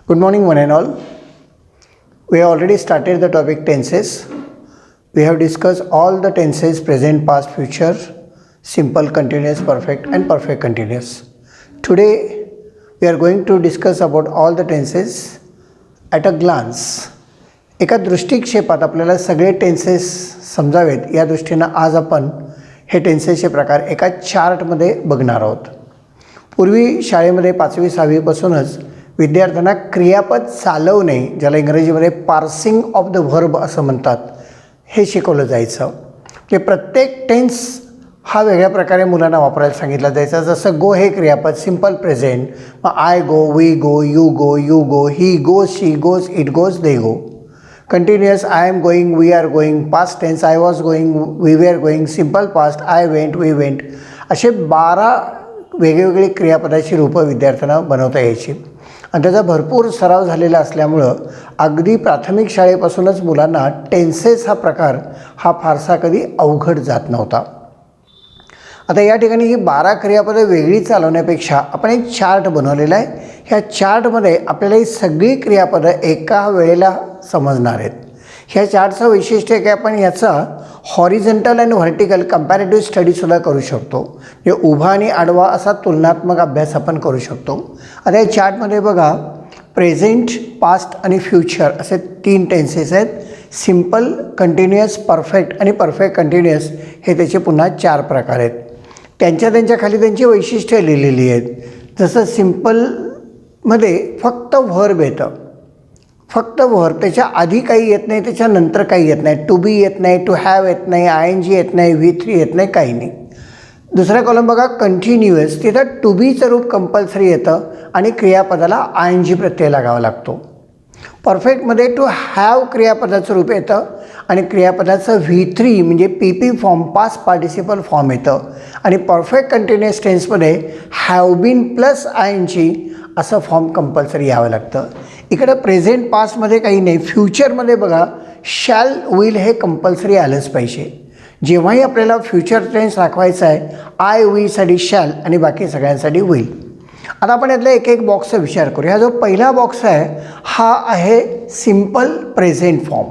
Good morning, one and all. We have already started the topic tenses. We have discussed all the tenses present, past, future, simple, continuous, perfect, and perfect continuous. Today, we are going to discuss about all the tenses at a glance. एका दृष्टिक्षेपात आपल्याला सगळे tenses समजावेत या दृष्टीनं आज आपण हे टेन्सेसचे प्रकार एका चार्टमध्ये बघणार आहोत. पूर्वी शाळेमध्ये 5वी 6वीपासूनच विद्यार्थ्यांना क्रियापद चालवणे, ज्याला इंग्रजीमध्ये पार्सिंग ऑफ द व्हर्ब असं म्हणतात, हे शिकवलं जायचं. की प्रत्येक टेन्स हा वेगळ्या प्रकारे मुलांना वापरायला सांगितलं जायचं. जसं गो हे क्रियापद सिंपल प्रेझेंट, मग I go, we go, you go, he goes, she goes, it goes, they go. Continuous I am going, we are going, past tense I was going, we were going, simple past I went, we went, असे 12 वेगवेगळी क्रियापदाची रूपं विद्यार्थ्यांना बनवता यायची. आणि त्याचा भरपूर सराव झालेला असल्यामुळं अगदी प्राथमिक शाळेपासूनच मुलांना टेन्सेस हा प्रकार हा फारसा कधी अवघड जात नव्हता. आता या ठिकाणी ही 12 क्रियापदं वेगळी चालवण्यापेक्षा आपण एक चार्ट बनवलेला आहे. ह्या चार्टमध्ये आपल्याला ही सगळी क्रियापदं एका वेळेला समजणार आहेत. ह्या चार्टचं वैशिष्ट्य की आपण ह्याचा हॉरिझॉन्टल आणि व्हर्टिकल कंपॅरेटिव्ह स्टडीसुद्धा करू शकतो. म्हणजे उभा आणि आडवा असा तुलनात्मक अभ्यास आपण करू शकतो. आता या चार्टमध्ये बघा, प्रेझेंट, पास्ट आणि फ्युचर असे 3 टेन्सेस आहेत. सिम्पल, कंटिन्युअस, परफेक्ट आणि परफेक्ट कंटिन्युअस हे त्याचे पुन्हा 4 प्रकार आहेत. त्यांच्या खाली त्यांची वैशिष्ट्ये लिहिलेली आहेत. जसं सिम्पलमध्ये फक्त व्हर्ब येतं, फक्त व्हर्ब, त्याच्या आधी काही येत नाही, त्याच्यानंतर काही येत नाही. टू बी येत नाही, टू हॅव येत नाही, ING येत नाही, V3 येत नाही, काही नाही. दुसरा कॉलम बघा, कंटिन्युअस, तिथं टू बीचं रूप कंपल्सरी येतं आणि क्रियापदाला ING प्रत्यय लागावा लागतो. परफेक्टमध्ये टू हॅव क्रियापदाचं रूप येतं आणि क्रियापदाचं V3 म्हणजे PP form, past participle form येतं. आणि परफेक्ट कंटिन्युअस टेन्समध्ये हॅव बीन प्लस ING असं फॉर्म कंपल्सरी यावं लागतं. इकडं प्रेझेंट पास्टमध्ये काही नाही. फ्युचरमध्ये बघा, शॅल, विल हे कंपल्सरी आलंच पाहिजे. जेव्हाही आपल्याला फ्युचर टेन्स दाखवायचं आहे, आय, वीसाठी शॅल आणि बाकी सगळ्यांसाठी विल. आता आपण यातला एक एक बॉक्सचा विचार करू. हा जो पहिला बॉक्स आहे हा आहे सिम्पल प्रेझेंट फॉर्म,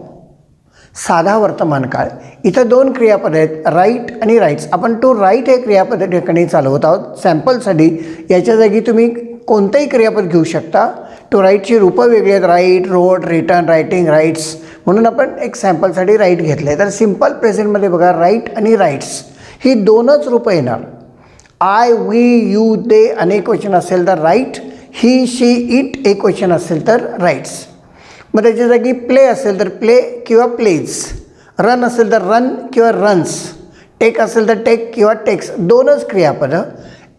साधा वर्तमान काळ. इथं 2 क्रियापद आहेत, राईट आणि राईट्स. आपण टू राईट हे क्रियापद ठिकाणी चालवत आहोत. सॅम्पलसाठी याच्या जागी तुम्ही कोणतंही क्रियापद घेऊ शकता. टू राईटची रूपं वेगळी आहेत, राईट, रोट, रिटर्न, रायटिंग, राईट्स, म्हणून आपण एक सॅम्पलसाठी राईट घेतलं आहे. तर सिम्पल प्रेझेंटमध्ये बघा, राईट आणि राईट्स ही 2च रूपं येणार. आय, वी, यू, दे अनेक वचन असेल तर राईट, ही, शी, इट एक वचन असेल तर राईट्स. मग त्याच्या जागी प्ले असेल तर प्ले किंवा प्लेज, रन असेल तर रन किंवा रन्स, टेक असेल तर टेक किंवा टेक्स. 2च क्रियापदं.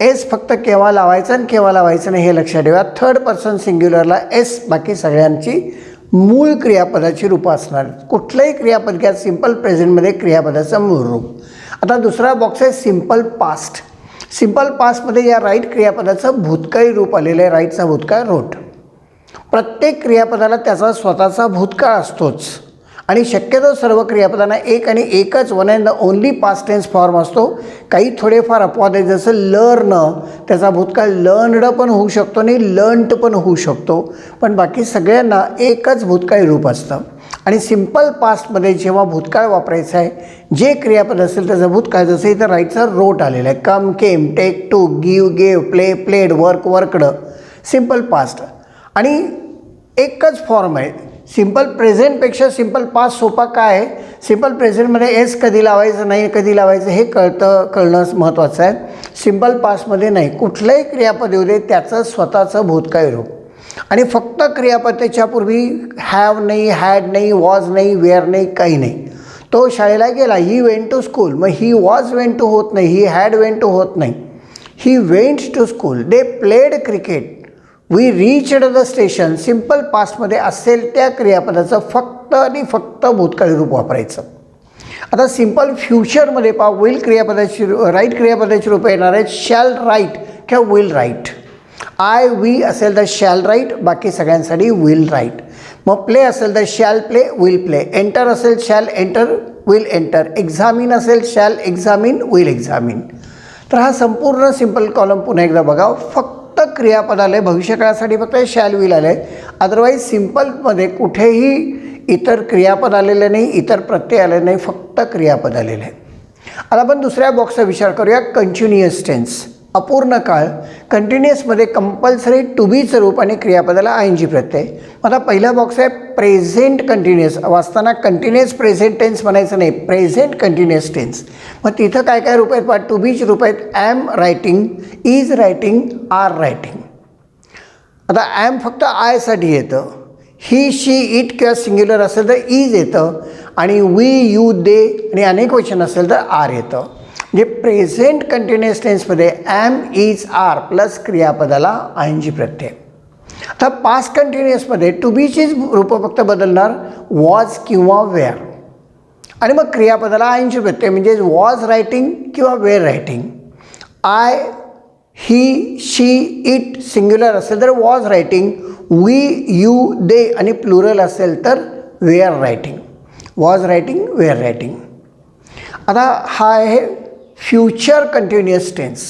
एस फक्त केव्हा लावायचं आणि केव्हा लावायचं नाही हे लक्षात ठेवा. थर्ड पर्सन सिंग्युलरला एस, बाकी सगळ्यांची मूळ क्रियापदाची रूपं असणार. कुठलंही क्रियापद घ्या, सिम्पल प्रेझेंटमध्ये क्रियापदाचं मूळ रूप. आता दुसरा बॉक्स आहे सिम्पल पास्ट. सिम्पल पास्टमध्ये या राईट क्रियापदाचं भूतकाळी रूप आलेलं आहे. राईटचा भूतकाळ रोट. प्रत्येक क्रियापदाला त्याचा स्वतःचा भूतकाळ असतोच आणि शक्यतो सर्व क्रियापदांना एक आणि एकच one and only past tense form असतो. काही थोडेफार अपवाद आहेत, जसं लर्न, त्याचा भूतकाळ लर्नड पण होऊ शकतो आणि लर्नड पण होऊ शकतो, पण बाकी सगळ्यांना एकच भूतकाळी रूप असतं. आणि सिम्पल पास्टमध्ये जेव्हा भूतकाळ वापरायचं आहे, जे क्रियापद असेल त्याचं भूतकाळ, जसं इथं राईटचा रोट आलेला आहे, come, came, take, took, give, gave, play, played, work, worked, simple past. आणि एकच फॉर्म आहे. सिम्पल प्रेझेंटपेक्षा सिम्पल पास्ट सोपा काय आहे, सिम्पल प्रेझेंटमध्ये एस कधी लावायचं नाही, कधी लावायचं हे कळणं महत्त्वाचं आहे. सिम्पल पास्टमध्ये नाही, कुठलंही क्रियापद येऊ दे त्याचं स्वतःचं भूतकाळी रूप. आणि फक्त क्रियापद त्याच्यापूर्वी हॅव नाही, हॅड नाही, वॉज नाही, वेअर नाही, काही नाही. तो शाळेला गेला, ही वेंट टू स्कूल, मग ही वॉज वेंट टू होत नाही, ही हॅड वेंट टू होत नाही, he went to school, they played cricket, we reached the station. Simple पास्टमध्ये असेल त्या क्रियापदाचं फक्त आणि फक्त भूतकाळी रूप वापरायचं. आता सिम्पल फ्युचरमध्ये पहा, विल क्रियापदाची, राईट क्रियापदाची रूपं येणार आहेत, शॅल राईट किंवा विल राईट. आय, वी असेल तर शॅल राईट, बाकी सगळ्यांसाठी विल राईट. मग प्ले असेल तर shall play, will play. Enter असेल shall enter, will enter. Examine असेल शॅल एक्झामिन, विल एक्झामिन. तर हा संपूर्ण सिम्पल कॉलम पुन्हा एकदा बघा. फक्त क्रियापद आले, भविष्यकाळासाठी फक्त शॅल विल आले. अदरवाईज सिम्पलमध्ये कुठेही इतर क्रियापद आलेले नाही, इतर प्रत्यय आले नाही, फक्त क्रियापद आलेले आहे. आता आपण दुसऱ्या बॉक्सचा विचार करूया, कंटिन्युअस टेन्स, अपूर्ण काळ. कंटिन्युअसमध्ये कंपल्सरी टू बीचं रूप आणि क्रियापदाला आय एन जी प्रत्यय. आता पहिला बॉक्स आहे प्रेझेंट कंटिन्युअस. वाचताना कंटिन्युअस प्रेझेंट टेन्स म्हणायचं नाही, प्रेझेंट कंटिन्युअस टेन्स. मग तिथं काय काय रूप आहेत पहा, टू बीची रूप आहेत, am writing, is writing, are writing. आता ॲम फक्त आयसाठी येतं, ही शी इट किंवा सिंग्युलर असेल तर इज येतं, आणि वी यू दे आणि अनेक वचन असेल तर आर येतं. म्हणजे प्रेझेंट कंटिन्युअस टेन्समध्ये ॲम इज आर प्लस क्रियापदाला आय एन जी प्रत्यय. आता पास्ट कंटिन्युअसमध्ये टू बीचीच रूपं फक्त बदलणार, वॉज किंवा वेअर, आणि मग क्रियापदाला आय एन जी प्रत्यय, म्हणजे वॉज रायटिंग किंवा were writing. I, he, she, it singular असेल तर was writing, we, you, they आणि प्लुरल असेल तर were writing. Was writing, were writing. आता हा आहे फ्युचर कंटिन्युअस टेन्स.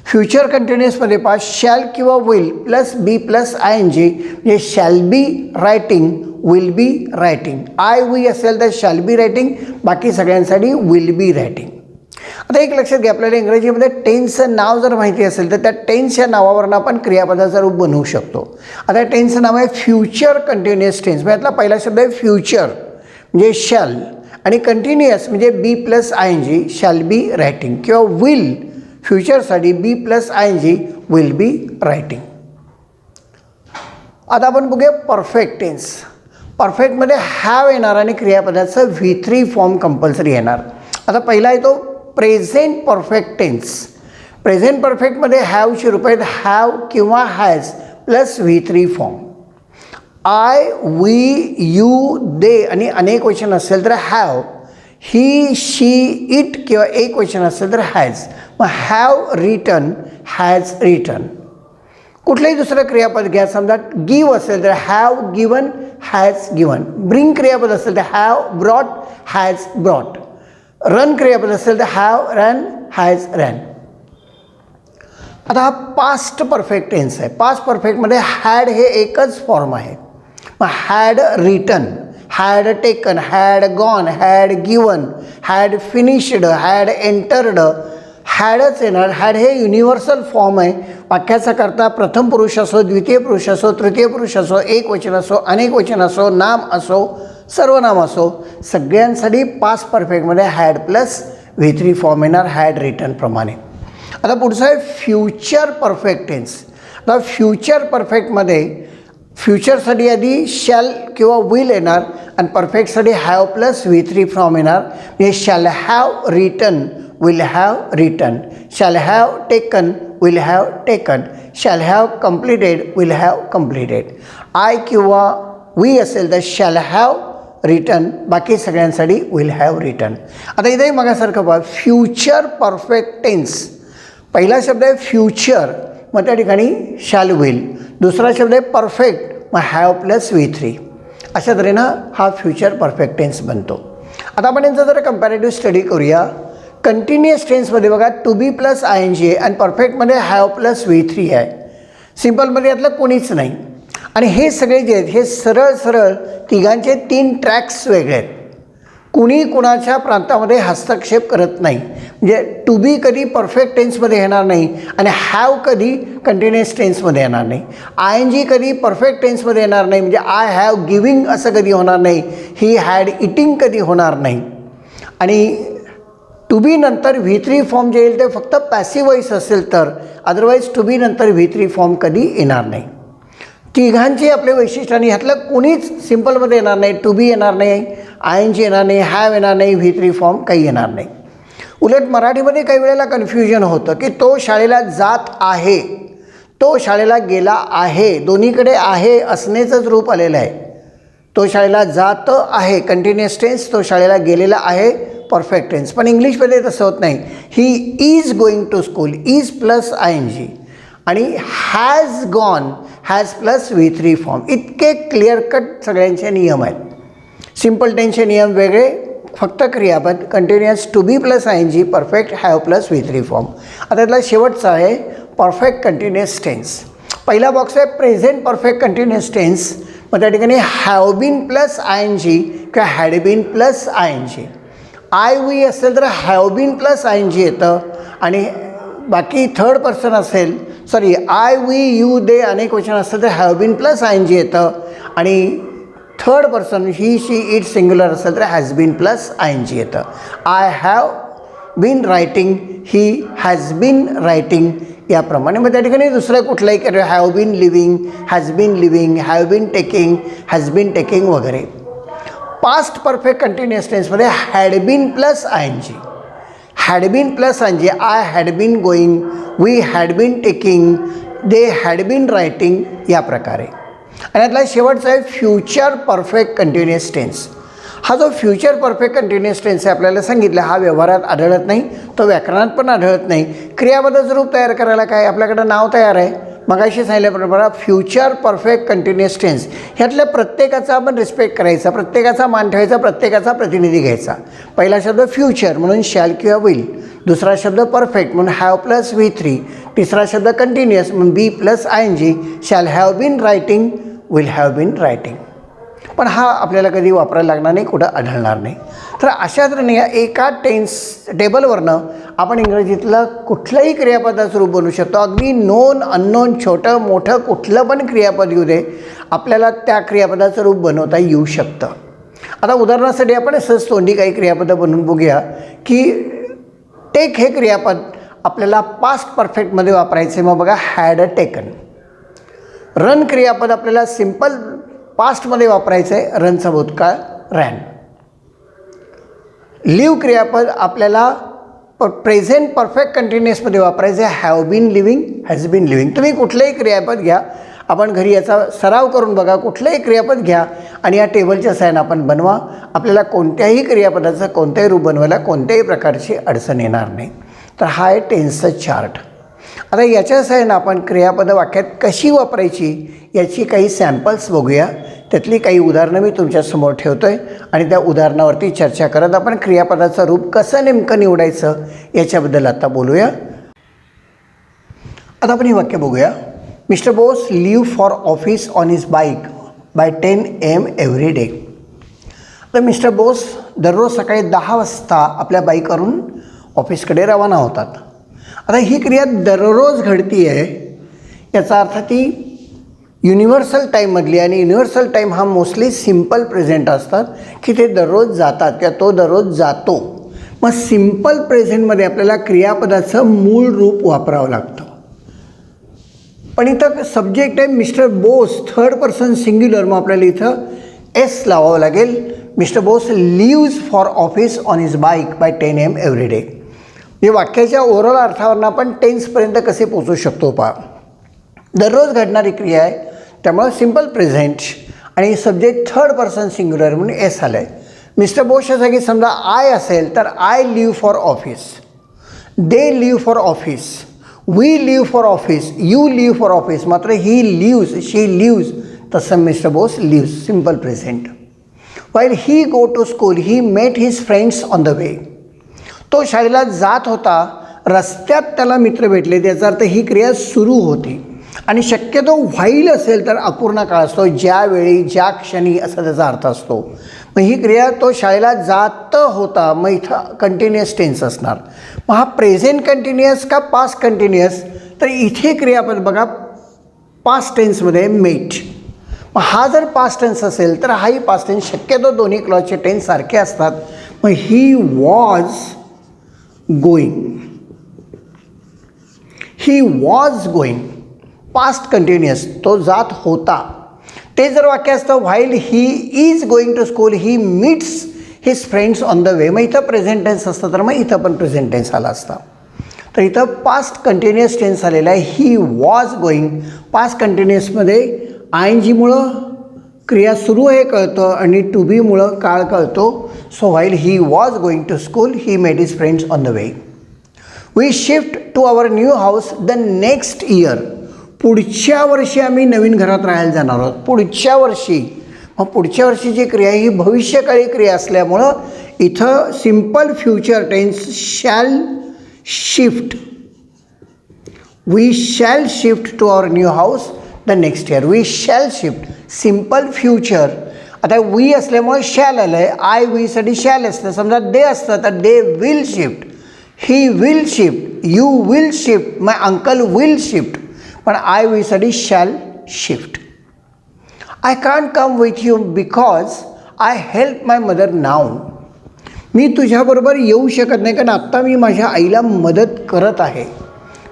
फ्युचर कंटिन्युअसमध्ये पहा, शॅल किंवा will plus be plus I N G, म्हणजे shall be writing, will be writing. I we असेल तर शॅल बी रायटिंग, बाकी सगळ्यांसाठी विल बी रायटिंग. आता एक लक्षात घ्या, आपल्याला इंग्रजीमध्ये टेन्सचं नाव जर माहिती असेल तर त्या टेन्सच्या नावावरून आपण क्रियापदाचं रूप बनवू शकतो. आता टेन्सचं नाव आहे फ्युचर कंटिन्युअस टेन्स. म्हणजे यातला पहिला शब्द आहे फ्युचर, म्हणजे शॅल, आणि कंटिन्युअस म्हणजे be plus I N G, shall be writing, किंवा विल फ्युचरसाठी be plus I N G, will be writing. आता आपण बघूया परफेक्ट टेन्स. परफेक्टमध्ये हॅव येणार आणि क्रियापदाचं V3 फॉर्म कंपल्सरी येणार. आता पहिला येतो प्रेझेंट परफेक्ट टेन्स. प्रेझेंट परफेक्टमध्ये हॅवची रूप आहेत हॅव किंवा has plus V3 form. I, we, you, they आणि अनेक वचन असेल तर हॅव, ही, शी, इट किंवा एक वचन असेल तर हॅज. मग हॅव रिटन, हॅज रिटन. कुठलंही दुसरं क्रियापद घ्या, समजा गिव असेल तर have given, has given. Bring क्रियापद असेल तर have brought, has brought. Run क्रियापद असेल तर हॅव रन, हॅज रन. आता हा पास्ट परफेक्ट टेन्स आहे. पास्ट परफेक्टमध्ये हॅड हे एकच फॉर्म आहे. मग had written, had taken, had gone, had given, had finished, had entered, हॅडच येणार. हॅड हे युनिव्हर्सल फॉर्म आहे. वाक्याचा करता प्रथम पुरुष असो, द्वितीय पुरुष असो, तृतीय पुरुष असो, एक वचन असो, अनेक वचन असो, नाम असो, सर्वनाम असो, सगळ्यांसाठी पास्ट परफेक्टमध्ये हॅड प्लस V3 फॉर्म येणार, हॅड रिटन प्रमाणे. आता पुढचं आहे फ्युचर परफेक्ट टेन्स. आता फ्युचर परफेक्टमध्ये फ्युचरसाठी आधी शॅल किंवा विल येणार आणि परफेक्टसाठी हॅव प्लस V3 फॉर्म येणार. म्हणजे shall have written, will have written, shall have taken, will have taken, shall have completed, will have completed. I किंवा वी असेल तर शॅल हॅव रिटन, बाकी सगळ्यांसाठी विल हॅव रिटन. आता इथेही मगासारखं पहा, फ्युचर परफेक्ट टेन्स. पहिला शब्द आहे फ्युचर, मग त्या ठिकाणी शॅल विल. दुसरा शब्द आहे परफेक्ट, मग हॅव प्लस V3. अशा तऱ्हेनं हा फ्युचर परफेक्ट टेन्स बनतो. आता आपण यांचा जरा कंपॅरेटिव्ह स्टडी करूया. कंटिन्युअस टेन्समध्ये बघा to be plus I N G आहे आणि परफेक्टमध्ये हॅव प्लस V3 आहे. सिम्पलमध्ये यातलं कोणीच नाही. आणि हे सगळे जे आहेत हे सरळ सरळ तिघांचे 3 ट्रॅक्स वेगळे आहेत. कुणी कुणाच्या प्रांतामध्ये हस्तक्षेप करत नाही. म्हणजे टू बी कधी परफेक्ट टेन्समध्ये येणार नाही आणि हॅव कधी कंटिन्युअस टेन्समध्ये येणार नाही. आय एन जी कधी परफेक्ट टेन्समध्ये येणार नाही, म्हणजे आय हॅव गिविंग असं कधी होणार नाही. ही हॅड इटिंग कधी होणार नाही. आणि टू बी नंतर V3 फॉर्म जे येईल ते फक्त पॅसिव्ह वॉइस असेल तर, अदरवाईज टू बी नंतर V3 फॉर्म कधी येणार नाही. तिघांची आपले वैशिष्ट्य आणि ह्यातलं कोणीच सिम्पलमध्ये येणार नाही. टू बी येणार नाही, आय एन जी येणार नाही, हॅव येणार नाही, V3 फॉर्म काही येणार नाही. उलट मराठीमध्ये काही वेळेला कन्फ्युजन होतं की तो शाळेला जात आहे, तो शाळेला गेला आहे, दोन्हीकडे आहे असण्याचंच रूप आलेलं आहे. तो शाळेला जात आहे कंटिन्युअस टेन्स, तो शाळेला गेलेला आहे परफेक्ट टेन्स. पण इंग्लिशमध्ये तसं होत नाही. He is going to school, is plus I N G, आणि has gone, has plus V3 form. इतके क्लिअर कट सगळ्यांचे नियम आहेत. सिम्पल टेन्सचे नियम वेगळे, फक्त क्रियापद continuous to be plus I N G, perfect have plus V3 form. आता त्यातला शेवटचा आहे परफेक्ट कंटिन्युअस टेन्स. पहिला बॉक्स आहे प्रेझेंट परफेक्ट कंटिन्युअस टेन्स. मग त्या ठिकाणी have been plus I N G किंवा had been plus I N G. I we असेल तर have been plus I N G येतं, आणि बाकी थर्ड पर्सन असेल, sorry I we you they अनेक वचन असेल तर have been plus I N G येतं, आणि third person he she it singular असेल तर has been plus I N G येतं. I have been writing, he has been writing याप्रमाणे. मग त्या ठिकाणी दुसरं कुठलंही करू, have been living, has been living, have been taking, has been taking वगैरे. पास्ट परफेक्ट कंटिन्युअस टेन्समध्ये had been plus I N G, had been plus I N G, I had been going, we had been taking, they had been writing या प्रकारे. आणि यातला शेवटचा आहे future perfect continuous tense. हा जो future perfect continuous tense आहे आपल्याला सांगितलं, हा व्यवहारात आढळत नाही, तो व्याकरणात पण आढळत नाही. क्रियापदाचं रूप तयार करायला काय आपल्याकडं नाव तयार आहे. मगाशी सांगितल्याप्रमाणे फ्युचर परफेक्ट कंटिन्युअस टेन्स ह्यातल्या प्रत्येकाचा आपण रिस्पेक्ट करायचा, प्रत्येकाचा मान ठेवायचा, प्रत्येकाचा प्रतिनिधी घ्यायचा. पहिला शब्द फ्युचर म्हणून शॅल किंवा विल, दुसरा शब्द परफेक्ट म्हणून हॅव प्लस V3, तिसरा शब्द कंटिन्युअस म्हणून be plus I N G, shall have been writing, will have been writing. पण हा आपल्याला कधी वापरायला लागणार नाही, कुठं आढळणार नाही. तर अशा तऱ्हेने या एका टेबलवरनं आपण इंग्रजीतलं कुठलंही क्रियापदाचं रूप बनवू शकतो. अगदी नोन अननोन छोटं मोठं कुठलं पण क्रियापद येऊ दे, आपल्याला त्या क्रियापदाचं रूप बनवता येऊ शकतं. आता उदाहरणासाठी आपण सहज तोंडी काही क्रियापदं बनवून बघूया की टेक हे क्रियापद आपल्याला पास्ट परफेक्टमध्ये वापरायचे. मग बघा हॅड टेकन. रन क्रियापद आपल्याला सिम्पल पास्टमध्ये वापरायचं आहे, रनचा भूतकाळ रॅन. लिव्ह क्रियापद आपल्याला प्रेझेंट परफेक्ट कंटिन्युअसमध्ये वापरायचं आहे, have been living, has been living. तुम्ही कुठलंही क्रियापद घ्या, आपण घरी याचा सराव करून बघा, कुठलंही क्रियापद घ्या आणि या टेबलच्या साहाय्याने आपण बनवा. आपल्याला कोणत्याही क्रियापदाचं कोणत्याही रूप बनवायला कोणत्याही प्रकारची अडचण येणार नाही. तर हा आहे टेन्सचा चार्ट. आता याच्या साहाय्याने आपण क्रियापदं वाक्यात कशी वापरायची याची काही सॅम्पल्स बघूया. त्यातली काही उदाहरणं मी तुमच्यासमोर ठेवतो आहे आणि त्या उदाहरणावरती चर्चा करत आपण क्रियापदाचं रूप कसं नेमकं निवडायचं याच्याबद्दल आता बोलूया. आता आपण हे वाक्य बघूया. Mister Bose leave for office on his bike by 10 AM every day. तर मिस्टर बोस दररोज सकाळी 10 वाजता आपल्या बाईकवरून ऑफिसकडे रवाना होतात. आता ही क्रिया दररोज घडती आहे, याचा अर्थ ती युनिव्हर्सल टाईममधली, आणि युनिव्हर्सल टाईम हा मोस्टली सिम्पल प्रेझेंट असतात की ते दररोज जातात किंवा तो दररोज जातो. मग सिम्पल प्रेझेंटमध्ये आपल्याला क्रियापदाचं मूळ रूप वापरावं लागतं. पण इथं सब्जेक्ट आहे mister Bose, third person singular, मग आपल्याला इथं एस लावावं लागेल. Mister Bose lives for office on his bike by 10 AM every day. हे वाक्याच्या ओव्हरऑल अर्थावरून आपण टेन्सपर्यंत कसे पोचू शकतो पहा. दररोज घडणारी क्रिया आहे, त्यामुळं सिम्पल प्रेझेंट आणि सब्जेक्ट थर्ड पर्सन सिंग्युलर म्हणून एस आलं आहे. मिस्टर बोसच्या जागी समजा आय असेल तर I live for office, they live for office, we live for office, you live for office. मात्र ही लिव्ज, शी लिव्ज, तसं mister Bose lives, simple present. While he go to school he met his friends on the way. तो शाळेला जात होता, रस्त्यात त्याला मित्र भेटले, त्याचा अर्थ ही क्रिया सुरू होती. आणि शक्यतो व्हाईल असेल तर अपूर्ण काळ असतो, ज्यावेळी ज्या क्षणी असा त्याचा अर्थ असतो. मग ही क्रिया तो शाळेला जात होता, मग इथं कंटिन्युअस टेन्स असणार. मग हा प्रेझेंट कंटिन्युअस का पास्ट कंटिन्युअस, तर इथे क्रियापद बघा पास्ट टेन्समध्ये मेट. मग हा जर पास्ट टेन्स असेल तर हाही पास्ट टेन्स, शक्यतो दोन्ही क्लॉजचे टेन्स सारखे असतात. मग he was going, he was going, past continuous, तो जात होता. ते जर वाक्य असतं while he is going to school he meets his friends on the way, मग इथं प्रेझेंट टेन्स असतं, तर मग इथं पण प्रेझेंट टेन्स आला असता. तर इथं पास्ट कंटिन्युअस टेन्स आलेला आहे. ही वॉज गोईंग, पास्ट कंटिन्युअसमध्ये आय एन जीमुळं क्रिया सुरू आहे कळतं आणि टू बीमुळं काळ कळतो. So while he was going to school he met his friends on the way. We shift to our new house the next year. पुढच्या वर्षी आम्ही नवीन घरात राहायला जाणार आहोत. पुढच्या वर्षी, मग पुढच्या वर्षीची क्रिया ही भविष्यकाळी क्रिया असल्यामुळं इथं simple future tense shall shift, we shall shift to our new house the next year. We shall shift. Simple future. आता वी असल्यामुळे शॅल आलं आहे. आय वीसाठी शॅल असतं. समजा दे असतं तर they will shift. He will shift. You will shift. My uncle will shift. पण आय वीसाठी shall shift. I can't come with you because I help my mother now. मी तुझ्याबरोबर येऊ शकत नाही कारण आत्ता मी माझ्या आईला मदत करत आहे.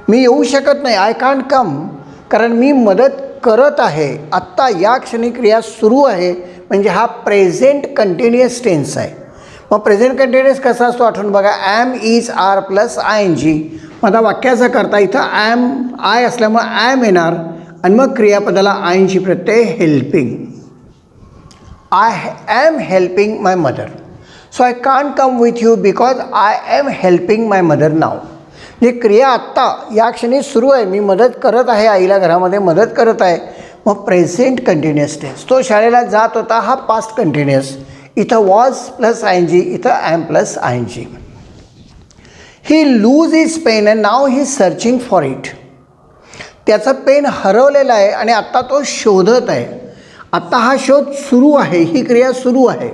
मी येऊ शकत नाही. आय कांट कम कारण मी मदत करत आहे. आत्ता या क्षणी क्रिया सुरू आहे म्हणजे हा प्रेझेंट कंटिन्युअस टेन्स आहे. मग प्रेझेंट कंटिन्युअस कसा असतो आठवून बघा. Am is are plus I N G. मग आता वाक्याचा करता इथं ॲम आय असल्यामुळे ॲम येणार आणि मग क्रियापदाला आय एन जी प्रत्यय helping. I am helping my mother. So I can't come with you because I am helping my mother now. म्हणजे क्रिया आत्ता या क्षणी सुरू आहे. मी मदत करत आहे आईला घरामध्ये मदत करत आहे. मग प्रेझेंट कंटिन्युअस टेन्स. तो शाळेला जात होता हा पास्ट कंटिन्युअस. इथं was plus I N G. इथं am plus I N G. He lose his pen and now he searching for it. त्याचं पेन हरवलेलं आहे आणि आत्ता तो शोधत आहे. आत्ता हा शोध सुरू आहे. ही क्रिया सुरू आहे.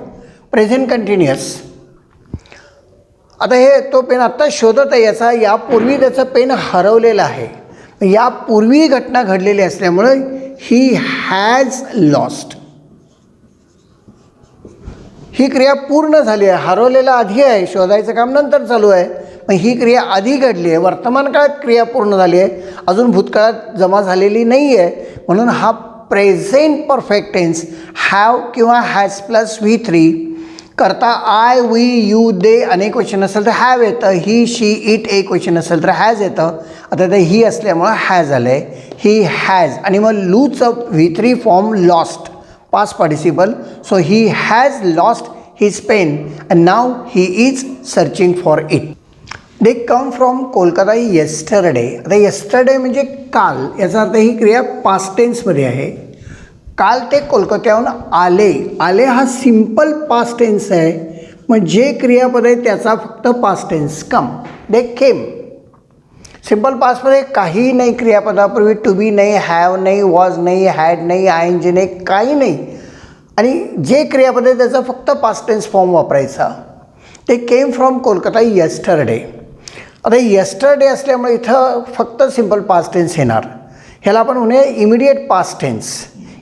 Present continuous. आता हे तो पेन आत्ता शोधत आहे. याचा यापूर्वी त्याचं पेन हरवलेलं आहे. यापूर्वी घटना घडलेली असल्यामुळे ही हॅज लॉस्ट. ही क्रिया पूर्ण झाली आहे. हरवलेला आधी आहे. शोधायचं काम नंतर चालू आहे. मग ही क्रिया आधी घडली आहे. वर्तमान काळात क्रिया पूर्ण झाली आहे. अजून भूतकाळात जमा झालेली नाही आहे. म्हणून हा प्रेझेंट परफेक्ट टेन्स हॅव किंवा हॅज प्लस V3 करता आय वी यू दे अनेक वचन असेल तर हॅव येतं. ही शी इट एक वचन असेल तर हॅज येतं. आता ते ही असल्यामुळं हॅज आलं आहे. ही हॅज आणि मग लूजचं V3 form lost past participle. So he has lost his pen and now he is searching for it. They come from Kolkata yesterday. आता येस्टरडे म्हणजे काल. याचा अर्थ ही क्रिया पास्ट टेन्समध्ये आहे. काल ते कोलकात्याहून आले. आले हा सिम्पल पास्ट टेन्स आहे. मग जे क्रियापद आहे त्याचा फक्त पास्ट टेन्स कम. दे केम. सिम्पल पास्टमध्ये काही नाही. क्रियापदापूर्वी टू बी नाही, हॅव नाही, वॉज नाही, हॅड नाही, आय एन जी नाही, काही नाही. आणि जे क्रियापद आहे त्याचा फक्त पास्ट टेन्स फॉर्म वापरायचा. ते केम फ्रॉम कोलकाता येस्टरडे. आता येस्टरडे असल्यामुळे इथं फक्त सिम्पल पास्ट टेन्स येणार. ह्याला आपण म्हणूया immediate past tense.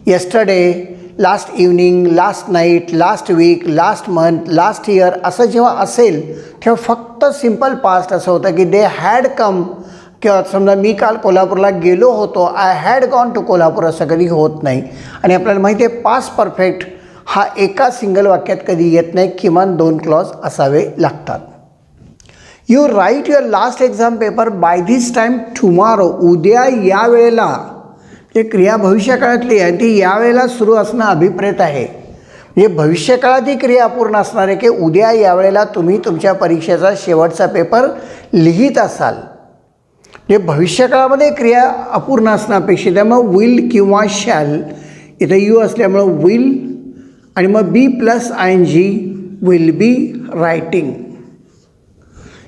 Yesterday, last evening, last night, last week, last month, last year असं जेव्हा असेल तेव्हा फक्त सिम्पल पास्ट असं होतं की दे हॅड कम. किंवा समजा मी काल कोल्हापूरला गेलो होतो. I had gone to Kolhapur असं कधी होत नाही. आणि आपल्याला माहिती आहे पास्ट परफेक्ट हा एका सिंगल वाक्यात कधी येत नाही. किमान 2 क्लॉज असावे लागतात. You write your last exam paper by this time tomorrow. उद्या या वेळेला. ते क्रिया भविष्यकाळातली आहे. ती यावेळेला सुरू असणं अभिप्रेत आहे. म्हणजे भविष्यकाळात ही क्रिया अपूर्ण असणार आहे की उद्या यावेळेला तुम्ही तुमच्या परीक्षेचा शेवटचा पेपर लिहित असाल. म्हणजे भविष्यकाळामध्ये क्रिया अपूर्ण असणं अपेक्षित आहे. मग विल किंवा शॅल. इथं यू असल्यामुळं विल आणि मग be plus I N G. Will be writing.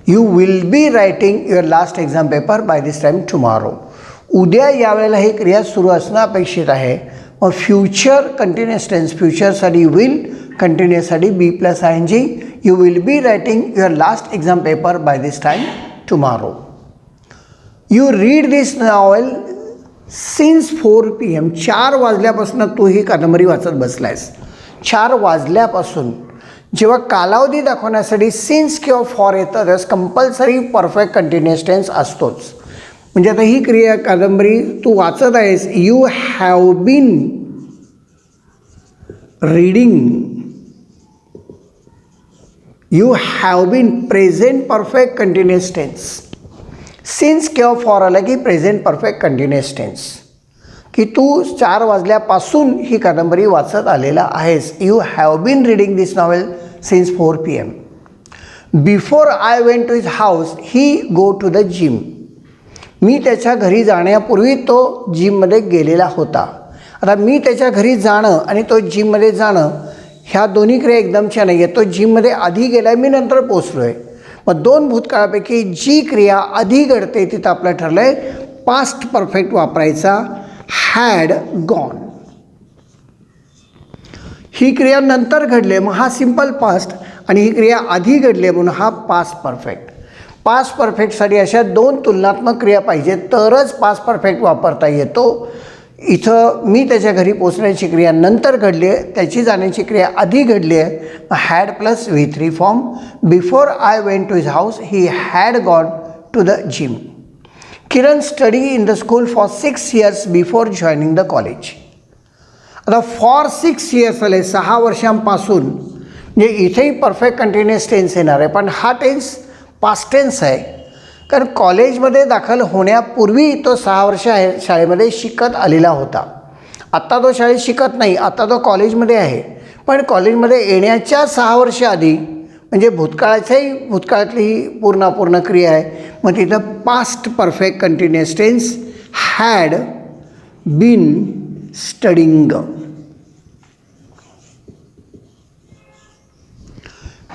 You will be writing your last exam paper by this time tomorrow. उद्या यावेळेला ही क्रिया सुरू असणं अपेक्षित आहे. मग फ्युचर कंटिन्युअस टेन्स. फ्युचरसाठी विल, कंटिन्युअससाठी be plus I N G. You will be writing your last exam paper by this time tomorrow. You read this novel since 4 PM. 4 वाजल्यापासून तू ही कादंबरी वाचत बसलायस. 4 वाजल्यापासून. जेव्हा कालावधी दाखवण्यासाठी सिन्स किंवा फॉर येतं त्यास कंपल्सरी परफेक्ट कंटिन्युअस टेन्स असतोच. म्हणजे आता ही क्रिया कादंबरी तू वाचत आहेस. You have been reading. You have been present perfect continuous tense. Since किंवा फॉर आलं की प्रेझेंट परफेक्ट कंटिन्युअस टेन्स. की तू 4 वाजल्यापासून ही कादंबरी वाचत आलेला आहेस. You have been reading this novel since 4 PM. Before I went to his house he go to the gym. मी त्याच्या घरी जाण्यापूर्वी तो जिममध्ये गेलेला होता. आता मी त्याच्या घरी जाणं आणि तो जिममध्ये जाणं ह्या दोन्ही क्रिया एकदमच्या नाही आहेत. तो जिममध्ये आधी गेला आहे, मी नंतर पोचलो आहे. मग 2 भूतकाळापैकी जी क्रिया आधी घडते तिथं आपलं ठरलं आहे पास्ट परफेक्ट वापरायचा. Had gone. ही क्रिया नंतर घडली मग हा सिम्पल पास्ट, आणि ही क्रिया आधी घडली म्हणून हा पास्ट परफेक्ट. पास्ट परफेक्टसाठी अशा दोन तुलनात्मक क्रिया पाहिजे तरच पास्ट परफेक्ट वापरता येतो. इथं मी त्याच्या घरी पोचण्याची क्रिया नंतर घडली आहे, त्याची जाण्याची क्रिया आधी घडली आहे. Had plus V3 form. Before I went to his house he had gone to the gym. Kiran study in the school for 6 years before joining the college. आता फॉर 6 years आले, 6 वर्षांपासून, म्हणजे इथेही परफेक्ट कंटिन्युअस टेन्स येणार आहे, पण हा tense past tense आहे. कारण कॉलेजमध्ये दाखल होण्यापूर्वी तो 6 वर्ष आहे शाळेमध्ये शिकत आलेला होता. आत्ता तो शाळेत शिकत नाही, आता तो कॉलेजमध्ये आहे. पण कॉलेजमध्ये येण्याच्या 6 वर्ष आधी, म्हणजे भूतकाळातली ही पूर्ण क्रिया आहे. मग तिथं past perfect continuous tense had been studying.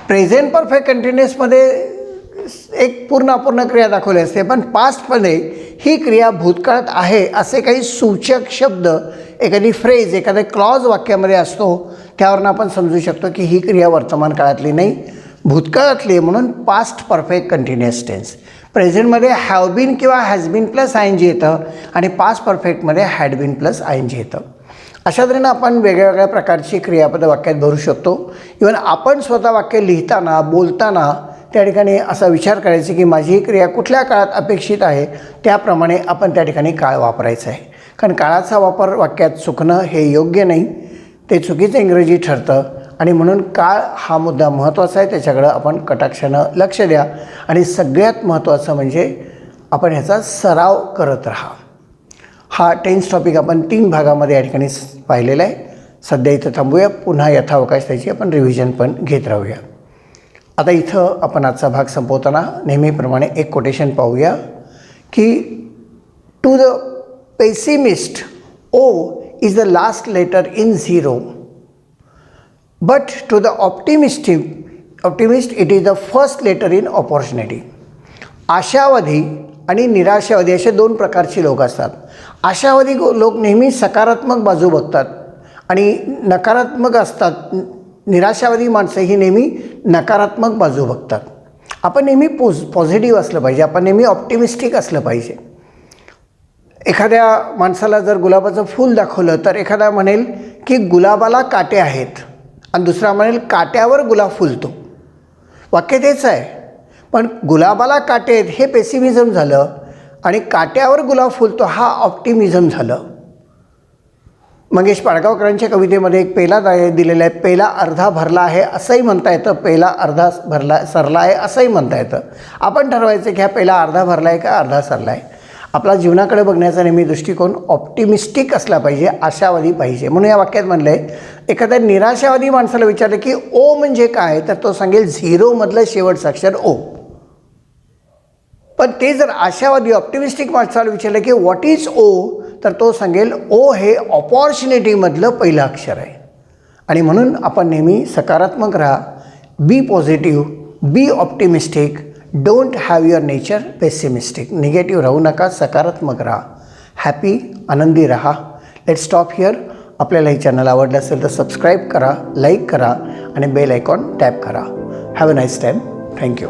Present perfect कंटिन्युअसमध्ये एक पूर्ण क्रिया दाखवली असते, पण पास्टमध्ये ही क्रिया भूतकाळात आहे असे काही सूचक शब्द, एखादी फ्रेज, एखादा क्लॉज वाक्यामध्ये असतो, त्यावरून आपण समजू शकतो की ही क्रिया वर्तमान काळातली नाही, भूतकाळातली आहे. म्हणून पास्ट परफेक्ट कंटिन्युअस टेन्स. प्रेझेंटमध्ये हॅव बीन किंवा हॅज बीन प्लस ING येतं, आणि पास्ट परफेक्टमध्ये हॅड बीन प्लस ING येतं. अशा तऱ्हेनं आपण वेगळ्या प्रकारची क्रियापदं वाक्यात भरू शकतो. इव्हन आपण स्वतः वाक्य लिहिताना, बोलताना त्या ठिकाणी असा विचार करायचा की माझी ही क्रिया कुठल्या काळात अपेक्षित आहे, त्याप्रमाणे आपण त्या ठिकाणी काळ वापरायचा आहे. कारण काळाचा वापर वाक्यात चुकणं हे योग्य नाही, ते चुकीचं इंग्रजी ठरतं. आणि म्हणून काळ हा मुद्दा महत्त्वाचा आहे, त्याच्याकडं आपण कटाक्षानं लक्ष द्या. आणि सगळ्यात महत्त्वाचं म्हणजे आपण ह्याचा सराव करत राहा. हा टेन्स टॉपिक आपण 3 भागामध्ये या ठिकाणी पाहिलेला आहे. सध्या इथं थांबूया, पुन्हा यथावकाश त्याची आपण रिव्हिजन पण घेत राहूया. आता इथं आपण आजचा भाग संपवताना नेहमीप्रमाणे एक कोटेशन पाहूया की to the pessimist O is the last letter in zero, but to the optimist it is the first letter in opportunity. आशावादी आणि निराशावादी असे 2 प्रकारचे लोक असतात. आशावादी लोक नेहमी सकारात्मक बाजू बघतात आणि नकारात्मक असतात. निराशावादी माणसं ही नेहमी नकारात्मक बाजू बघतात. आपण नेहमी पॉझिटिव्ह असलं पाहिजे, आपण नेहमी ऑप्टिमिस्टिक असलं पाहिजे. एखाद्या माणसाला जर गुलाबाचं फूल दाखवलं तर एखादा म्हणेल की गुलाबाला काटे आहेत, आणि दुसरा म्हणेल काट्यावर गुलाब फुलतो. वाक्य तेच आहे, पण गुलाबाला काटे आहेत हे पेसिमिझम झालं, आणि काट्यावर गुलाब फुलतो हा ऑप्टिमिझम झालं. मंगेश पाडगावकरांच्या कवितेमध्ये एक पेला दिलेला आहे. पेला अर्धा भरला आहे असंही म्हणता येतं, पेला अर्धा सरला आहे असंही म्हणता येतं. आपण ठरवायचं की हा पेला अर्धा भरला आहे का अर्धा सरला आहे. आपला जीवनाकडे बघण्याचा नेहमी दृष्टिकोन ऑप्टिमिस्टिक असला पाहिजे, आशावादी पाहिजे. म्हणून या वाक्यात म्हणलं आहे, एखाद्या निराशावादी माणसाला विचारलं की O म्हणजे काय, तर तो सांगेल 0 मधलं शेवटचं अक्षर O. पण ते जर आशावादी ऑप्टिमिस्टिक माणसाला विचारलं की व्हॉट इज O, तर तो सांगेल O हे ऑपॉर्च्युनिटीमधलं पहिलं अक्षर आहे. आणि म्हणून आपण नेहमी सकारात्मक राहा, be positive, be optimistic, don't have your nature pessimistic. Negative राहू नका, सकारात्मक राहा, हॅपी, आनंदी राहा. Let stop here. आपल्याला हे चॅनल आवडलं असेल तर सबस्क्राईब करा, लाईक करा आणि बेल आयकॉन टॅप करा. Have a nice time. Thank you.